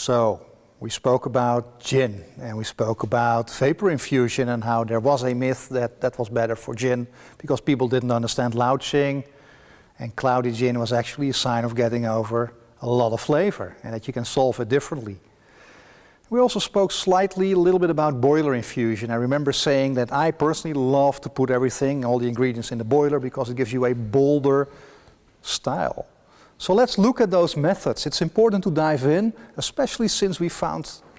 So we spoke about gin and we spoke about vapor infusion and how there was a myth that that was better for gin because people didn't understand louching, and cloudy gin was actually a sign of getting over a lot of flavor and that you can solve it differently. We also spoke slightly a little bit about boiler infusion. I remember saying that I personally love to put everything, all the ingredients in the boiler because it gives you a bolder style. So let's look at those methods. It's important to dive in, especially since we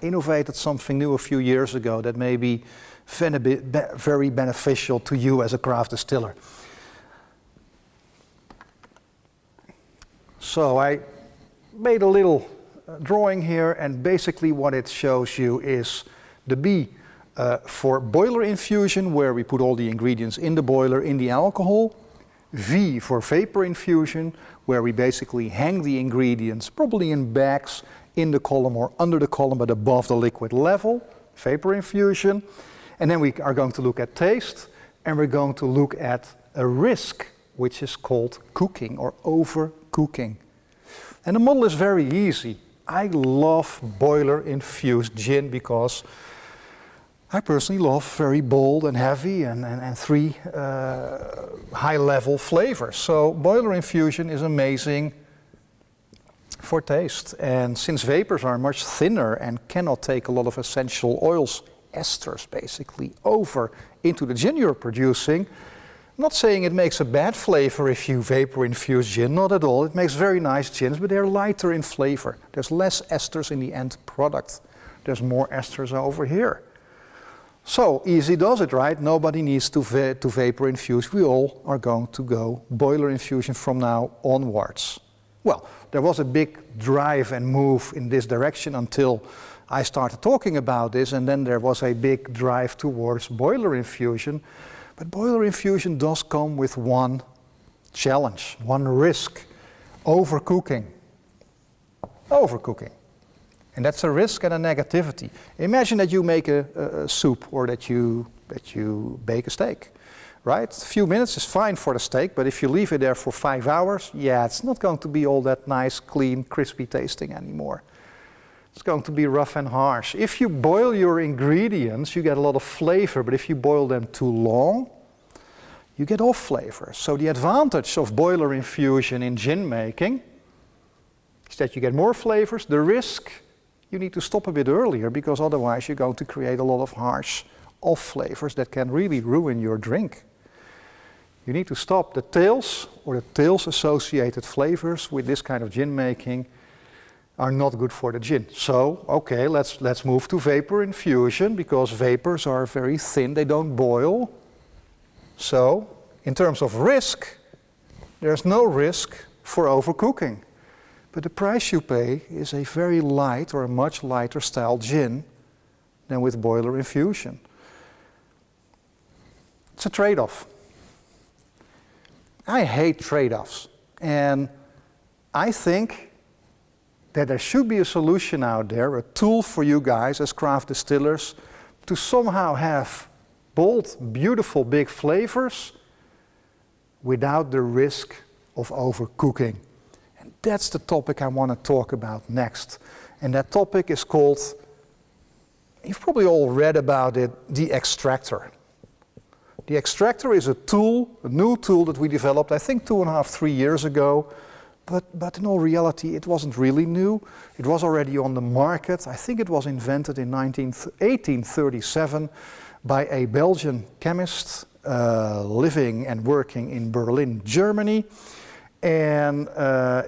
innovated something new a few years ago that may be very beneficial to you as a craft distiller. So I made a little drawing here, and basically what it shows you is the B for boiler infusion, where we put all the ingredients in the boiler in the alcohol. V for vapor infusion, where we basically hang the ingredients, probably in bags, in the column or under the column, but above the liquid level, vapor infusion. And then we are going to look at taste, and we're going to look at a risk, which is called cooking or overcooking. And the model is very easy. I love boiler infused gin because I personally love very bold and heavy and three high level flavors. So boiler infusion is amazing for taste. And since vapors are much thinner and cannot take a lot of essential oils, esters basically, over into the gin you're producing, I'm not saying it makes a bad flavor if you vapor infuse gin, not at all. It makes very nice gins, but they're lighter in flavor. There's less esters in the end product. There's more esters over here. So easy does it, right? Nobody needs to vapor infuse. We all are going to go boiler infusion from now onwards. Well, there was a big drive and move in this direction until I started talking about this, and then there was a big drive towards boiler infusion. But boiler infusion does come with one challenge, one risk: overcooking. Overcooking. And that's a risk and a negativity. Imagine that you make a soup or that you bake a steak, right? A few minutes is fine for the steak, but if you leave it there for 5 hours, yeah, it's not going to be all that nice, clean, crispy tasting anymore. It's going to be rough and harsh. If you boil your ingredients, you get a lot of flavor, but if you boil them too long, you get off flavor. So the advantage of boiler infusion in gin making is that you get more flavors. The risk, you need to stop a bit earlier because otherwise you're going to create a lot of harsh off flavors that can really ruin your drink. You need to stop. The tails or the tails associated flavors with this kind of gin making are not good for the gin. So, okay, let's move to vapor infusion because vapors are very thin, they don't boil. So, in terms of risk, there's no risk for overcooking. But the price you pay is a very light or a much lighter style gin than with boiler infusion. It's a trade-off. I hate trade-offs, and I think that there should be a solution out there, a tool for you guys as craft distillers to somehow have bold, beautiful, big flavors without the risk of overcooking. And that's the topic I want to talk about next. And that topic is called, you've probably all read about it, the Extractor. The Extractor is a tool, a new tool that we developed, I think 2.5, 3 years ago. But in all reality, it wasn't really new. It was already on the market. I think it was invented in 1837 by a Belgian chemist living and working in Berlin, Germany. And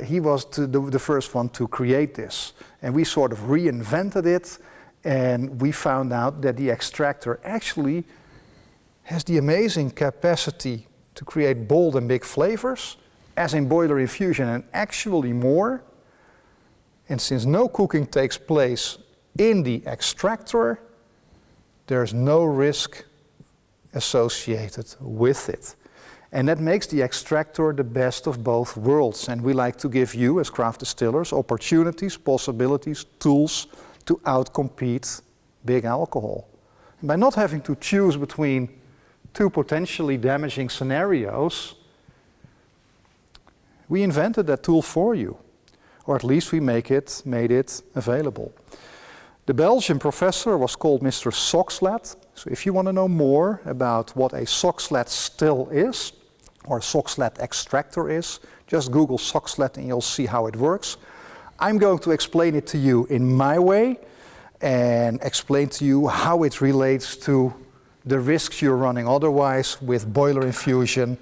he was the first one to create this. And we sort of reinvented it. And we found out that the Extractor actually has the amazing capacity to create bold and big flavors, as in boiler infusion, and actually more. And since no cooking takes place in the Extractor, there's no risk associated with it. And that makes the Extractor the best of both worlds. And we like to give you, as craft distillers, opportunities, possibilities, tools to outcompete big alcohol. And by not having to choose between two potentially damaging scenarios, we invented that tool for you. or at least we made it available. The Belgian professor was called Mr. Soxhlet. So if you want to know more about what a Soxhlet still is, or a Soxhlet extractor is, just Google Soxhlet and you'll see how it works. I'm going to explain it to you in my way and explain to you how it relates to the risks you're running otherwise with boiler infusion,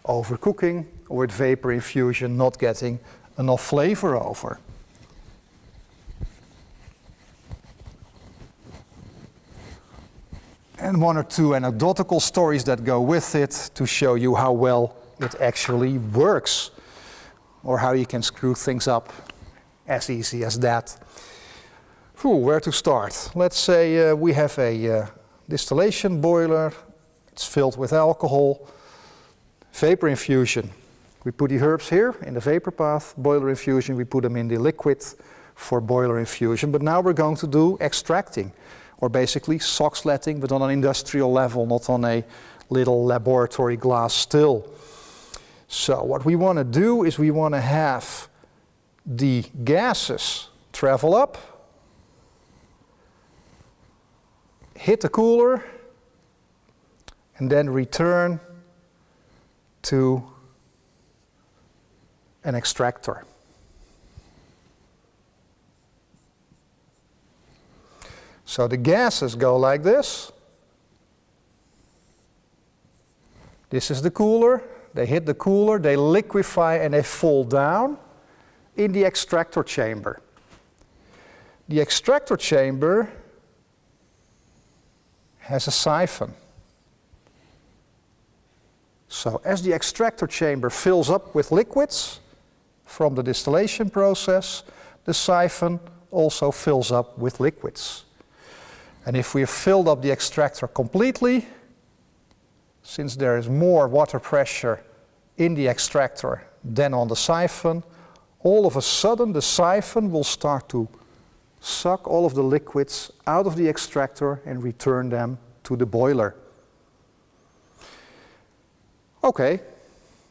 overcooking, or with vapor infusion not getting enough flavor over. And one or two anecdotal stories that go with it to show you how well it actually works, or how you can screw things up as easy as that. Where to start? Let's say we have a distillation boiler, it's filled with alcohol, vapor infusion. We put the herbs here in the vapor path, boiler infusion, we put them in the liquid for boiler infusion, but now we're going to do extracting, or basically Soxhletting, but on an industrial level, not on a little laboratory glass still. So what we want to do is we want to have the gases travel up, hit the cooler, and then return to an extractor. So the gases go like this. This is the cooler. They hit the cooler, they liquefy, and they fall down in the extractor chamber. The extractor chamber has a siphon. So as the extractor chamber fills up with liquids from the distillation process, the siphon also fills up with liquids. And if we have filled up the extractor completely, since there is more water pressure in the extractor than on the siphon, all of a sudden the siphon will start to suck all of the liquids out of the extractor and return them to the boiler. Okay,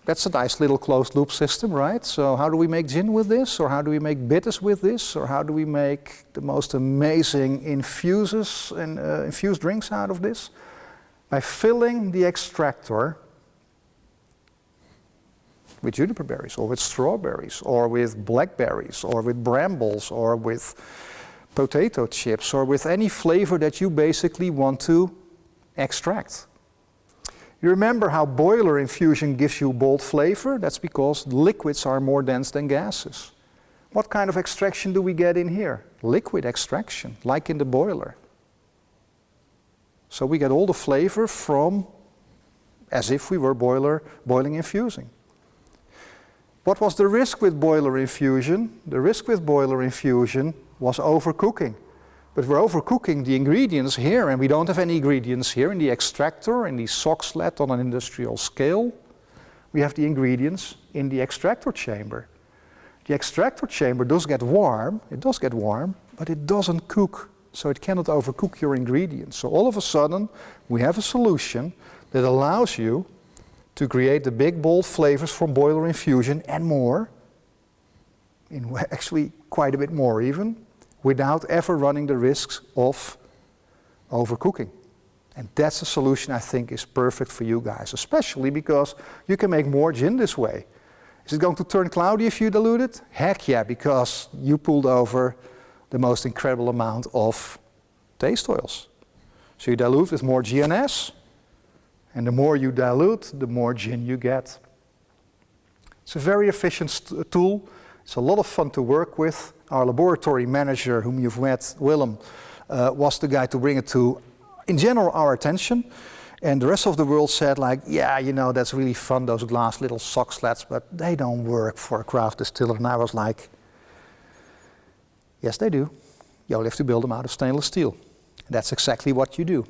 that's a nice little closed loop system, right? So how do we make gin with this? Or how do we make bitters with this? Or how do we make the most amazing infuses and infused drinks out of this? By filling the extractor with juniper berries, or with strawberries, or with blackberries, or with brambles, or with potato chips, or with any flavor that you basically want to extract. You remember how boiler infusion gives you bold flavor? That's because liquids are more dense than gases. What kind of extraction do we get in here? Liquid extraction, like in the boiler. So we get all the flavor from as if we were boiling infusing. What was the risk with boiler infusion? The risk with boiler infusion was overcooking. But we're overcooking the ingredients here, and we don't have any ingredients here in the extractor, in the Soxhlet on an industrial scale. We have the ingredients in the extractor chamber. The extractor chamber does get warm, but it doesn't cook, so it cannot overcook your ingredients. So all of a sudden, we have a solution that allows you to create the big, bold flavors from boiler infusion and more, actually quite a bit more even, without ever running the risks of overcooking. And that's a solution I think is perfect for you guys, especially because you can make more gin this way. Is it going to turn cloudy if you dilute it? Heck yeah, because you pulled over the most incredible amount of taste oils. So you dilute with more GNS, and the more you dilute, the more gin you get. It's a very efficient tool. It's a lot of fun to work with. Our laboratory manager, whom you've met, Willem, was the guy to bring it to, in general, our attention. And the rest of the world said, like, yeah, you know, that's really fun, those glass little Soxhlets, but they don't work for a craft distiller. And I was like, yes, they do. You'll have to build them out of stainless steel. And that's exactly what you do.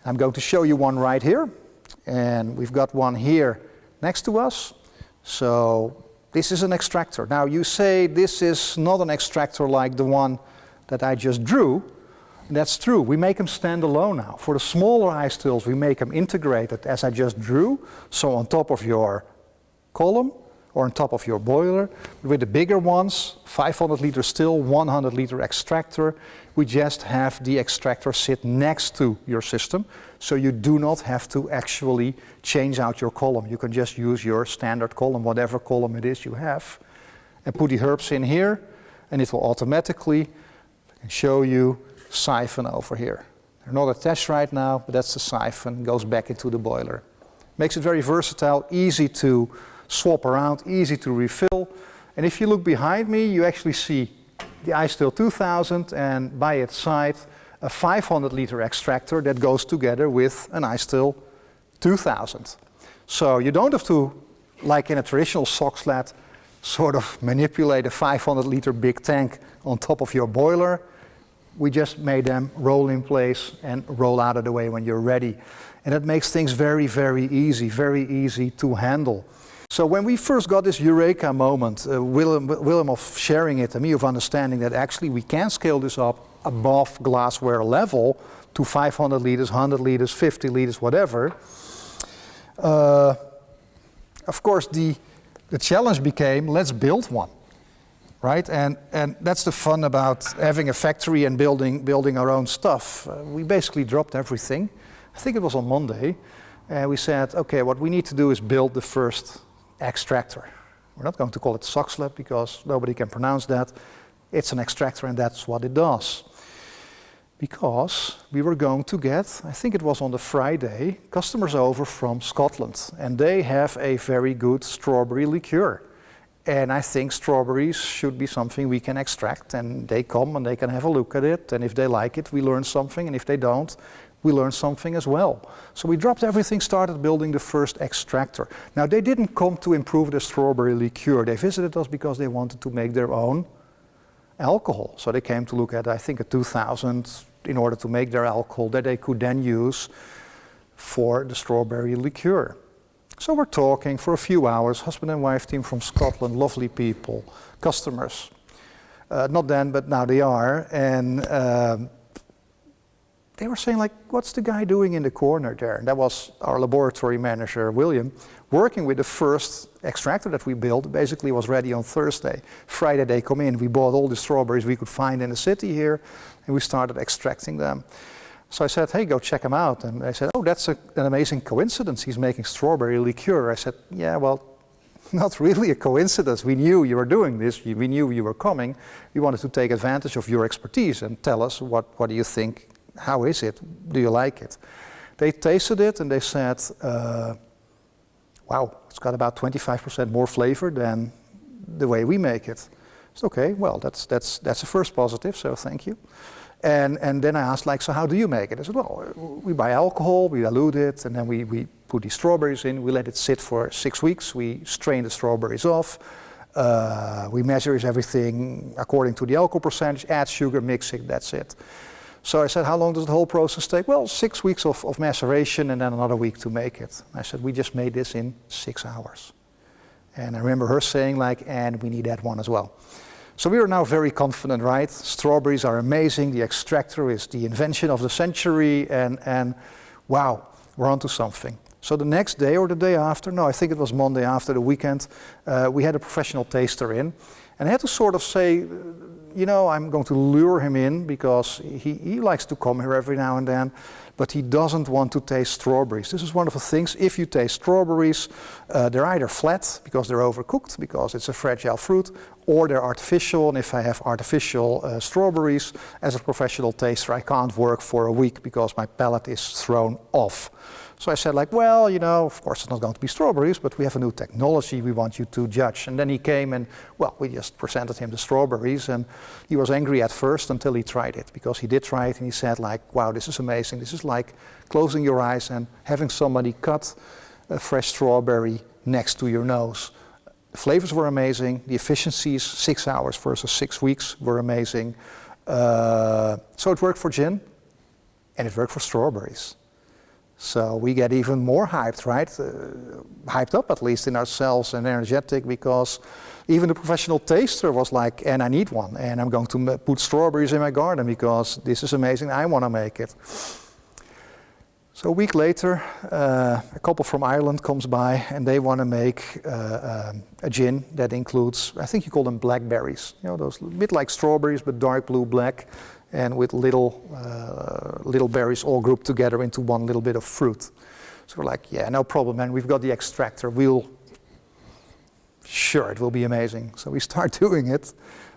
I'm going to show you one right here. And we've got one here next to us. So this is an extractor. Now you say this is not an extractor like the one that I just drew. And that's true. We make them stand alone now. For the smaller iStills, we make them integrated as I just drew. So on top of your column, or on top of your boiler. With the bigger ones, 500 liter still, 100 liter extractor, we just have the extractor sit next to your system, so you do not have to actually change out your column. You can just use your standard column, whatever column it is you have, and put the herbs in here, and it will automatically, I can show you, siphon over here. They're not attached right now, but that's the siphon, goes back into the boiler. Makes it very versatile, easy to swap around, easy to refill. And if you look behind me, you actually see the iStill 2000, and by its side a 500 liter extractor that goes together with an iStill 2000. So you don't have to, like in a traditional sock sled, sort of manipulate a 500 liter big tank on top of your boiler. We just made them roll in place and roll out of the way when you're ready. And it makes things very, very easy to handle. So when we first got this eureka moment, Willem of sharing it and me of understanding that actually we can scale this up above glassware level to 500 liters, 100 liters, 50 liters, whatever. Of course, the challenge became, let's build one, right? And that's the fun about having a factory and building our own stuff. We basically dropped everything. I think it was on Monday, and we said, okay, what we need to do is build the first extractor. We're not going to call it sock sled because nobody can pronounce that. It's an extractor, and that's what it does. Because we were going to get, I think it was on the Friday, customers over from Scotland, and they have a very good strawberry liqueur. And I think strawberries should be something we can extract, and they come and they can have a look at it, and if they like it, we learn something, and if they don't, we learn something as well. So we dropped everything, started building the first extractor. Now they didn't come to improve the strawberry liqueur. They visited us because they wanted to make their own alcohol. So they came to look at, I think, a 2000 in order to make their alcohol that they could then use for the strawberry liqueur. So we're talking for a few hours, husband and wife team from Scotland, lovely people, customers. Not then, but now they are. And they were saying, like, what's the guy doing in the corner there? And that was our laboratory manager, William, working with the first extractor that we built. Basically was ready on Thursday. Friday they come in, we bought all the strawberries we could find in the city here, and we started extracting them. So I said, hey, go check him out. And they said, oh, that's an amazing coincidence. He's making strawberry liqueur. I said, yeah, well, not really a coincidence. We knew you were doing this. We knew you were coming. We wanted to take advantage of your expertise and tell us what do you think? How is it? Do you like it? They tasted it and they said, wow, it's got about 25% more flavor than the way we make it. It's okay, well, that's a first positive, so thank you. And then I asked, like, so how do you make it? I said, well, we buy alcohol, we dilute it, and then we put these strawberries in, we let it sit for 6 weeks, we strain the strawberries off, we measure everything according to the alcohol percentage, add sugar, mix it, that's it. So I said, how long does the whole process take? Well, 6 weeks of maceration and then another week to make it. I said, we just made this in 6 hours. And I remember her saying, like, and we need that one as well. So we are now very confident, right? Strawberries are amazing. The extractor is the invention of the century, and wow, we're onto something. So the next day or the day after, no, I think it was Monday after the weekend, we had a professional taster in, and I had to sort of say, you know, I'm going to lure him in because he likes to come here every now and then, but he doesn't want to taste strawberries. This is one of the things, if you taste strawberries, they're either flat because they're overcooked, because it's a fragile fruit, or they're artificial, and if I have artificial strawberries, as a professional taster, I can't work for a week because my palate is thrown off. So I said, like, well, you know, of course it's not going to be strawberries, but we have a new technology we want you to judge. And then he came and, well, we just presented him the strawberries, and he was angry at first until he tried it, because he did try it and he said, like, wow, this is amazing. This is like closing your eyes and having somebody cut a fresh strawberry next to your nose. The flavors were amazing. The efficiencies, 6 hours versus 6 weeks, were amazing. So it worked for gin and it worked for strawberries. So we get even more hyped, right? Hyped up at least in ourselves and energetic, because even the professional taster was like, and I need one, and I'm going to put strawberries in my garden because this is amazing, I want to make it. So a week later, a couple from Ireland comes by and they want to make a gin that includes, I think you call them blackberries. You know, those a bit like strawberries, but dark blue black, and with little berries all grouped together into one little bit of fruit. So we're like, yeah, no problem, man. We've got the extractor. Sure, it will be amazing. So we start doing it,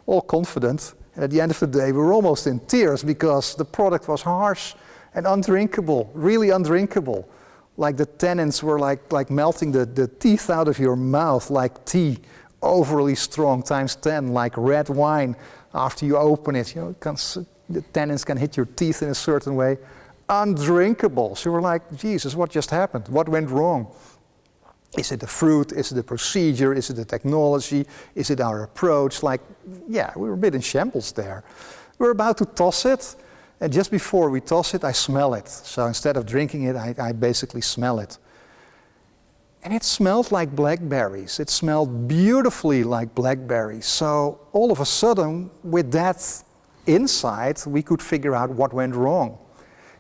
all confident. And at the end of the day, we were almost in tears because the product was harsh and undrinkable, really undrinkable. Like the tannins were like melting the teeth out of your mouth, like tea, overly strong, times 10, like red wine. After you open it, you know, the tannins can hit your teeth in a certain way. Undrinkable. So we're like, Jesus, what just happened? What went wrong? Is it the fruit? Is it the procedure? Is it the technology? Is it our approach? Like, yeah, we were a bit in shambles there. We were about to toss it, and just before we toss it, I smell it. So instead of drinking it, I basically smell it. And it smelled like blackberries. It smelled beautifully like blackberries. So all of a sudden, with that insight, we could figure out what went wrong.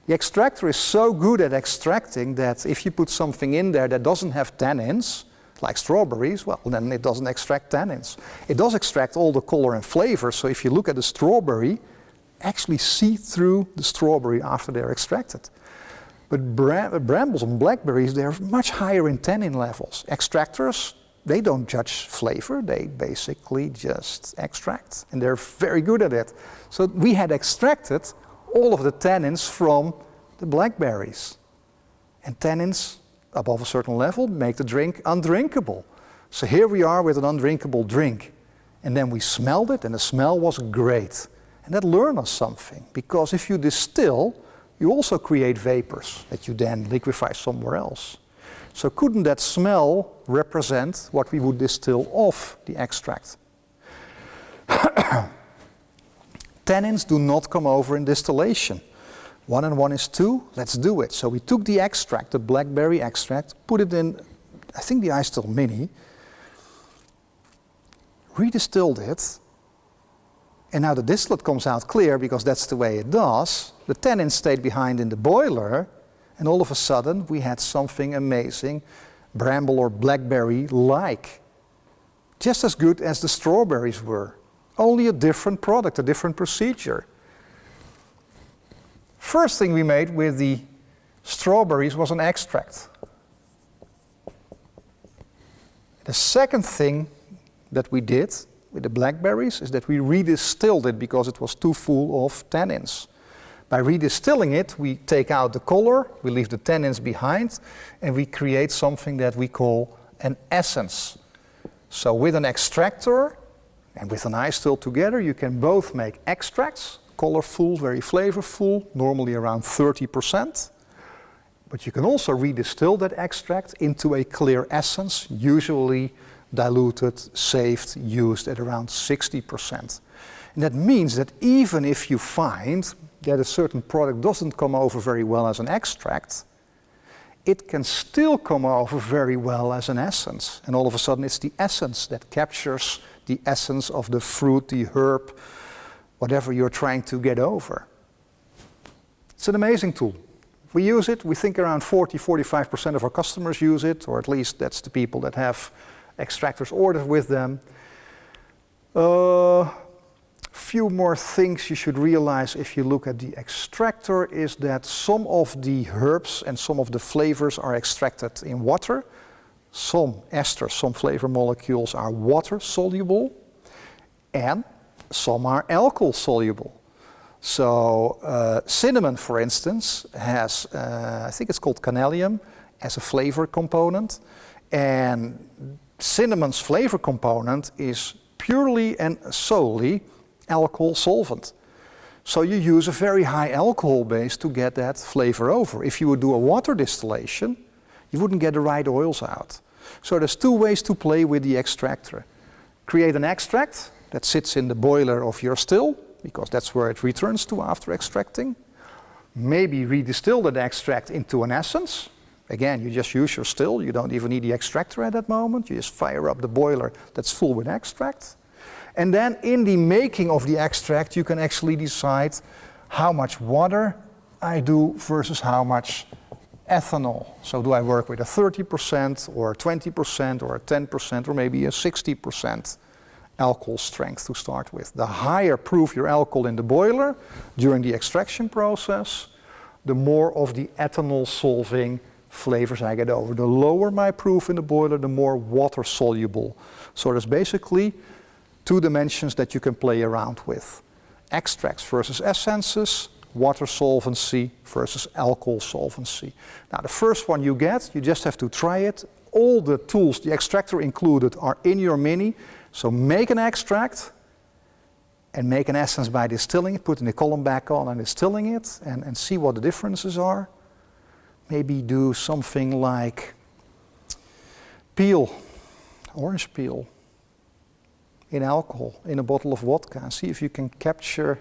The extractor is so good at extracting that if you put something in there that doesn't have tannins, like strawberries, well, then it doesn't extract tannins. It does extract all the color and flavor, so if you look at the strawberry, actually see through the strawberry after they're extracted. But brambles and blackberries, they're much higher in tannin levels. Extractors, they don't judge flavor, they basically just extract, and they're very good at it. So we had extracted all of the tannins from the blackberries. And tannins, above a certain level, make the drink undrinkable. So here we are with an undrinkable drink. And then we smelled it, and the smell was great. And that learned us something, because if you distill, you also create vapors that you then liquefy somewhere else. So couldn't that smell represent what we would distill off the extract? Tannins do not come over in distillation. 1 and 1 is 2, let's do it. So we took the extract, the blackberry extract, put it in, I think the iStill Mini, redistilled it, and now the distillate comes out clear because that's the way it does. The tannin stayed behind in the boiler, and all of a sudden we had something amazing, bramble or blackberry-like. Just as good as the strawberries were. Only a different product, a different procedure. First thing we made with the strawberries was an extract. The second thing that we did with the blackberries is that we redistilled it because it was too full of tannins. By redistilling it, we take out the color, we leave the tannins behind, and we create something that we call an essence. So with an extractor and with an iStill together, you can both make extracts, colorful, very flavorful, normally around 30%. But you can also redistill that extract into a clear essence, usually diluted, saved, used at around 60%. And that means that even if you find that a certain product doesn't come over very well as an extract, it can still come over very well as an essence. And all of a sudden it's the essence that captures the essence of the fruit, the herb, whatever you're trying to get over. It's an amazing tool. We use it, we think around 40-45% of our customers use it, or at least that's the people that have extractors ordered with them. Few more things you should realize if you look at the extractor is that some of the herbs and some of the flavors are extracted in water. Some esters, some flavor molecules are water soluble, and some are alcohol soluble. So cinnamon, for instance, has, I think it's called canelium, as a flavor component, and cinnamon's flavor component is purely and solely alcohol solvent. So you use a very high alcohol base to get that flavor over. If you would do a water distillation, you wouldn't get the right oils out. So there's two ways to play with the extractor. Create an extract that sits in the boiler of your still, because that's where it returns to after extracting. Maybe redistill that extract into an essence. Again, you just use your still, you don't even need the extractor at that moment. You just fire up the boiler that's full with extract. And then in the making of the extract, you can actually decide how much water I do versus how much ethanol. So do I work with a 30% or a 20% or a 10% or maybe a 60% alcohol strength to start with? The higher proof your alcohol in the boiler during the extraction process, the more of the ethanol solving flavors I get over. The lower my proof in the boiler, the more water soluble. So there's basically two dimensions that you can play around with. Extracts versus essences, water solvency versus alcohol solvency. Now the first one you get, you just have to try it. All the tools, the extractor included, are in your mini. So make an extract and make an essence by distilling it, putting the column back on and distilling it and see what the differences are. Maybe do something like peel, orange peel, in alcohol, in a bottle of vodka. See if you can capture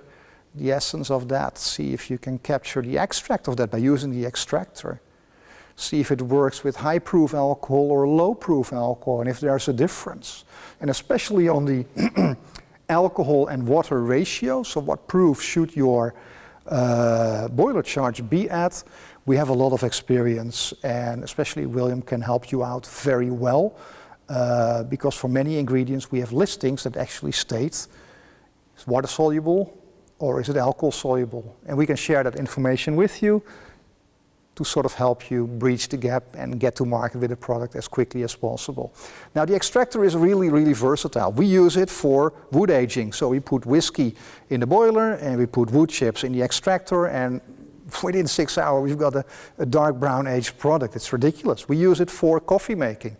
the essence of that. See if you can capture the extract of that by using the extractor. See if it works with high proof alcohol or low proof alcohol and if there's a difference. And especially on the alcohol and water ratio, so what proof should your boiler charge be at? We have a lot of experience, and especially William can help you out very well because for many ingredients we have listings that actually state is it water soluble or is it alcohol soluble, and we can share that information with you to sort of help you bridge the gap and get to market with a product as quickly as possible. Now the extractor is really, really versatile. We use it for wood aging. So we put whiskey in the boiler and we put wood chips in the extractor, and within 6 hours we've got a dark brown aged product. It's ridiculous. We use it for coffee making.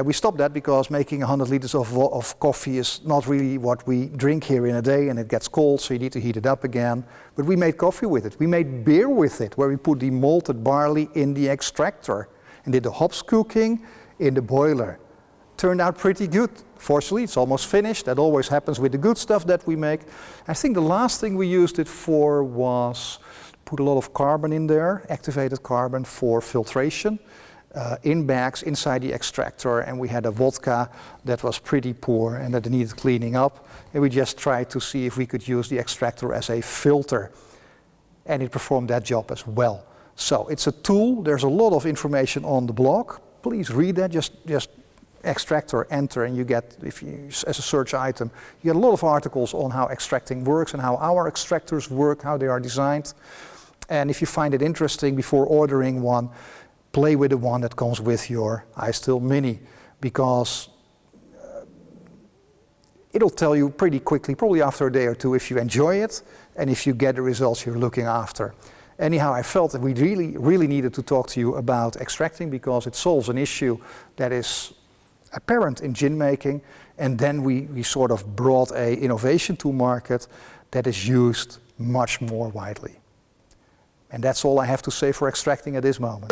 We stopped that because making 100 liters of coffee is not really what we drink here in a day, and it gets cold, so you need to heat it up again. But we made coffee with it. We made beer with it, where we put the malted barley in the extractor and did the hops cooking in the boiler. Turned out pretty good. Fortunately, it's almost finished. That always happens with the good stuff that we make. I think the last thing we used it for was put a lot of carbon in there, activated carbon for filtration. In bags inside the extractor, and we had a vodka that was pretty poor and that needed cleaning up, and we just tried to see if we could use the extractor as a filter, and it performed that job as well. So it's a tool. There's a lot of information on the blog. Please read that. Just extractor, enter, and you get, if you, as a search item, you get a lot of articles on how extracting works and how our extractors work, how they are designed. And if you find it interesting, before ordering one, play with the one that comes with your iStill Mini, because it'll tell you pretty quickly, probably after a day or two, if you enjoy it and if you get the results you're looking after. Anyhow, I felt that we really, really needed to talk to you about extracting because it solves an issue that is apparent in gin making, and then we sort of brought an innovation to market that is used much more widely. And that's all I have to say for extracting at this moment.